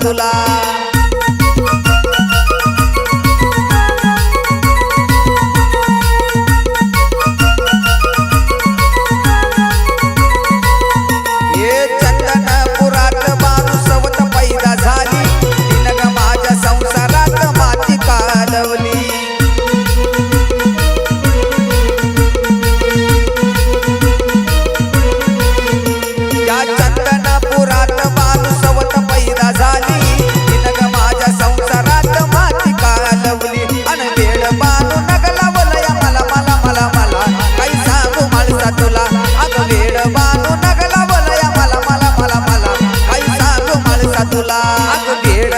तुला हे चंदनपुरात बानू सवत पैदा झाली तिनं ग माझ्या संसारात माती कालवली या चंदनपुरात बानू सवत पैदा झाली तिनं ग माझ्या संसारात माती कालवली अन वेड बानू नगला बोलया मला मला मला मला काही सांगू माणसा तुला अग वेड बानू नगला बोलया मला मला मला मला काही सांगू माणसा तुला अग वेड